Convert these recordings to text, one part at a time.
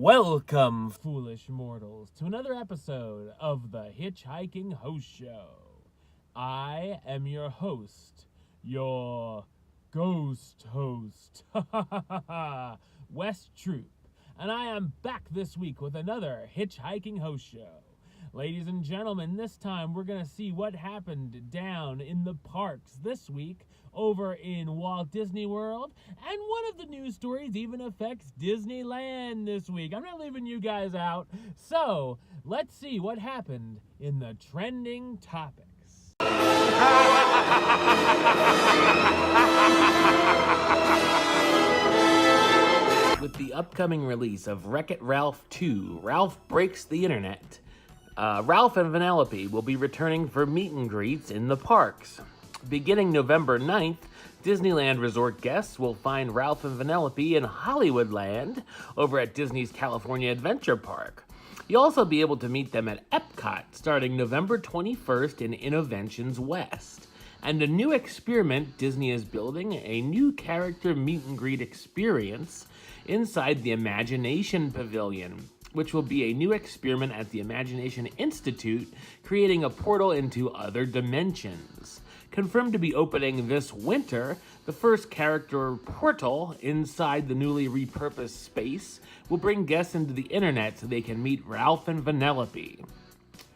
Welcome, foolish mortals, to another episode of the HitchHiking Host Show. I am your host, your ghost host, Wes Troop, and I am back this week with another HitchHiking Host Show. Ladies and gentlemen, this time we're going to see what happened down in the parks this week over in Walt Disney World, and one of the news stories even affects Disneyland this week. I'm not leaving you guys out, so let's see what happened in the trending topics. With the upcoming release of Wreck-It Ralph 2, Ralph Breaks the Internet, Ralph and Vanellope will be returning for meet and greets in the parks. Beginning November 9th, Disneyland Resort guests will find Ralph and Vanellope in Hollywoodland over at Disney's California Adventure Park. You'll also be able to meet them at Epcot starting November 21st in Innoventions West. And a new experiment, Disney is building a new character meet and greet experience inside the Imagination Pavilion, which will be a new experiment at the Imagination Institute, creating a portal into other dimensions. Confirmed to be opening this winter, the first character portal inside the newly repurposed space will bring guests into the internet so they can meet Ralph and Vanellope.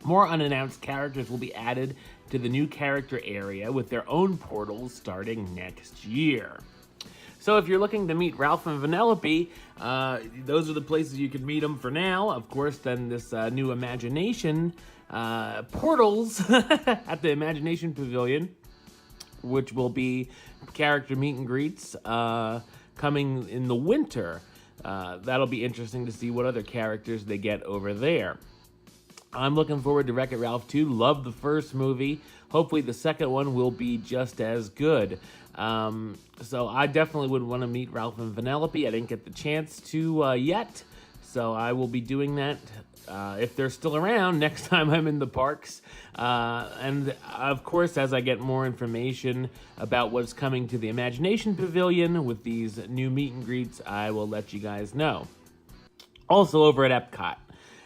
More unannounced characters will be added to the new character area with their own portals starting next year. So if you're looking to meet Ralph and Vanellope, those are the places you can meet them for now. Of course, then this new Imagination portals at the Imagination Pavilion, which will be character meet and greets coming in the winter. That'll be interesting to see what other characters they get over there. I'm looking forward to Wreck-It Ralph 2. Love the first movie. Hopefully the second one will be just as good. So I definitely would want to meet Ralph and Vanellope. I didn't get the chance to yet, so I will be doing that if they're still around next time I'm in the parks. And of course, as I get more information about what's coming to the Imagination Pavilion with these new meet and greets, I will let you guys know. Also over at Epcot,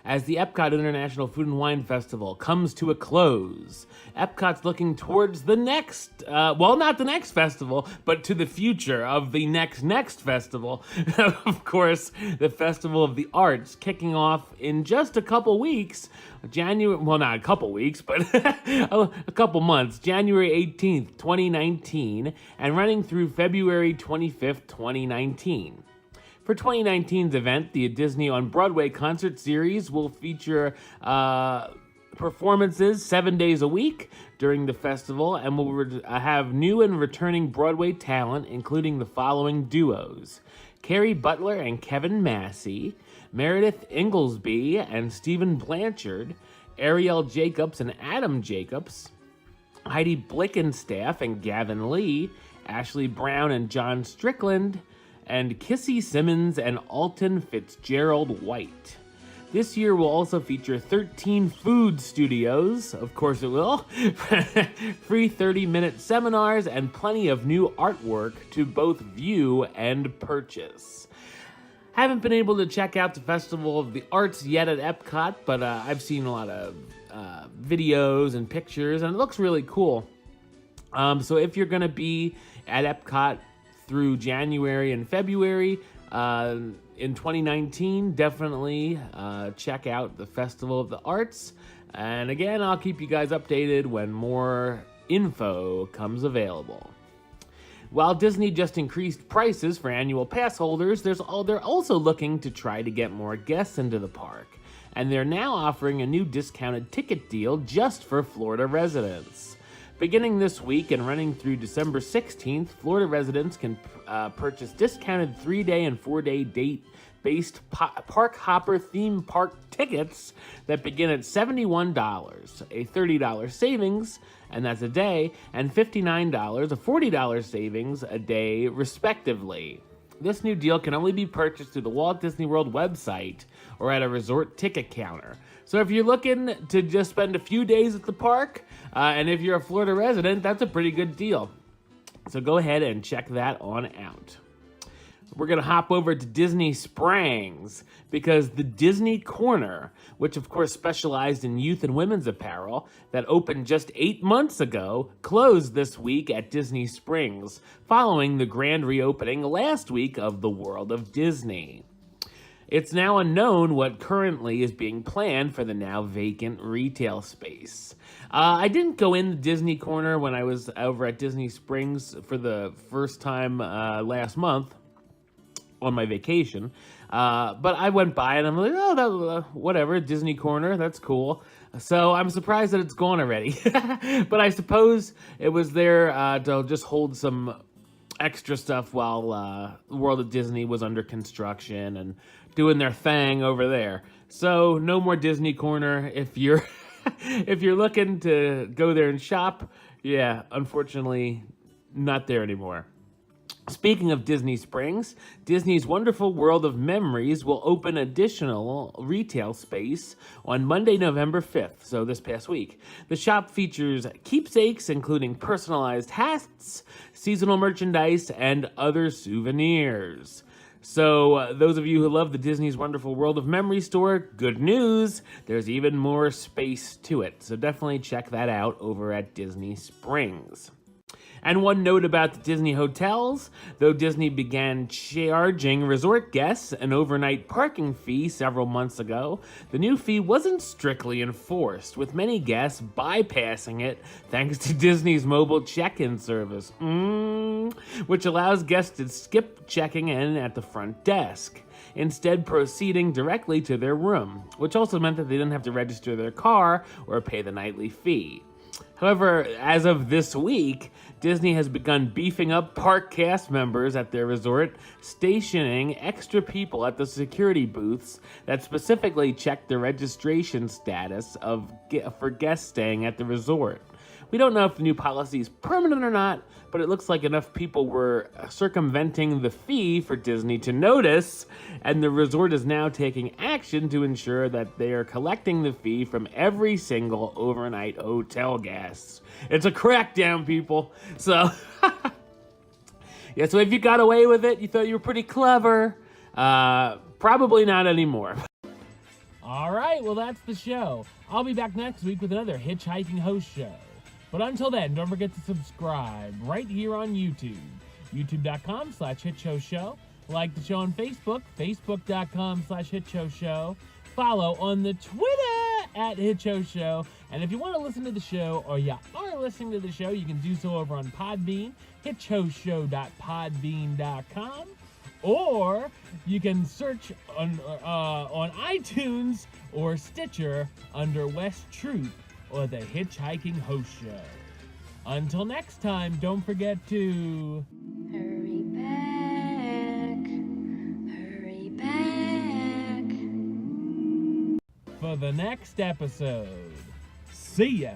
as the Epcot International Food and Wine Festival comes to a close, Epcot's looking towards the next, not the next festival, but to the future of the next festival. Of course, the Festival of the Arts, kicking off in just a couple weeks, not a couple weeks, but a couple months, January 18th, 2019, and running through February 25th, 2019. For 2019's event, the Disney on Broadway concert series will feature performances 7 days a week during the festival, and will have new and returning Broadway talent, including the following duos: Carrie Butler and Kevin Massey, Meredith Inglesby and Stephen Blanchard, Ariel Jacobs and Adam Jacobs, Heidi Blickenstaff and Gavin Lee, Ashley Brown and John Strickland, and Kissy Simmons and Alton Fitzgerald White. This year will also feature 13 food studios, of course it will, free 30-minute seminars, and plenty of new artwork to both view and purchase. Haven't been able to check out the Festival of the Arts yet at Epcot, but I've seen a lot of videos and pictures, and it looks really cool. So if you're going to be at Epcot through January and February in 2019, definitely check out the Festival of the Arts. And again, I'll keep you guys updated when more info comes available. While Disney just increased prices for annual pass holders, they're also looking to try to get more guests into the park. And they're now offering a new discounted ticket deal just for Florida residents. Beginning this week and running through December 16th, Florida residents can purchase discounted 3-day and 4-day date-based park hopper theme park tickets that begin at $71, a $30 savings, and that's a day, and $59, a $40 savings a day, respectively. This new deal can only be purchased through the Walt Disney World website or at a resort ticket counter. So if you're looking to just spend a few days at the park, and if you're a Florida resident, that's a pretty good deal. So go ahead and check that on out. we're going to hop over to Disney Springs because the Disney Corner, which of course specialized in youth and women's apparel, that opened just 8 months ago, closed this week at Disney Springs, following the grand reopening last week of the World of Disney. It's now unknown what currently is being planned for the now vacant retail space. I didn't go in the Disney Corner when I was over at Disney Springs for the first time last month on my vacation, but I went by and I'm like, oh, whatever, Disney Corner, that's cool. So I'm surprised that it's gone already. But I suppose it was there to just hold some extra stuff while the World of Disney was under construction and doing their thing over there. So no more Disney Corner if you're if you're looking to go there and shop. Yeah, unfortunately, not there anymore. Speaking of Disney Springs, Disney's Wonderful World of Memories will open additional retail space on Monday, November 5th, so this past week. The shop features keepsakes, including personalized hats, seasonal merchandise, and other souvenirs. So those of you who love the Disney's Wonderful World of Memories store, good news, there's even more space to it. So definitely check that out over at Disney Springs. And one note about the Disney hotels, though Disney began charging resort guests an overnight parking fee several months ago, the new fee wasn't strictly enforced, with many guests bypassing it thanks to Disney's mobile check-in service, which allows guests to skip checking in at the front desk, instead proceeding directly to their room, which also meant that they didn't have to register their car or pay the nightly fee. However, as of this week, Disney has begun beefing up park cast members at their resort, stationing extra people at the security booths that specifically check the registration status for guests staying at the resort. We don't know if the new policy is permanent or not, but it looks like enough people were circumventing the fee for Disney to notice, and the resort is now taking action to ensure that they are collecting the fee from every single overnight hotel guest. It's a crackdown, people. So, yeah, so if you got away with it, you thought you were pretty clever, probably not anymore. All right, well, that's the show. I'll be back next week with another HitchHiking host show. But until then, don't forget to subscribe right here on YouTube. YouTube.com/HitchHostShow. Like the show on Facebook. Facebook.com/HitchHostShow. Follow on the Twitter @HitchHostShow. And if you want to listen to the show, or you are listening to the show, you can do so over on Podbean, HitchHostShow.podbean.com. Or you can search on iTunes or Stitcher under West Truth or the HitchHiking Host Show. Until next time, don't forget to hurry back for the next episode. See ya!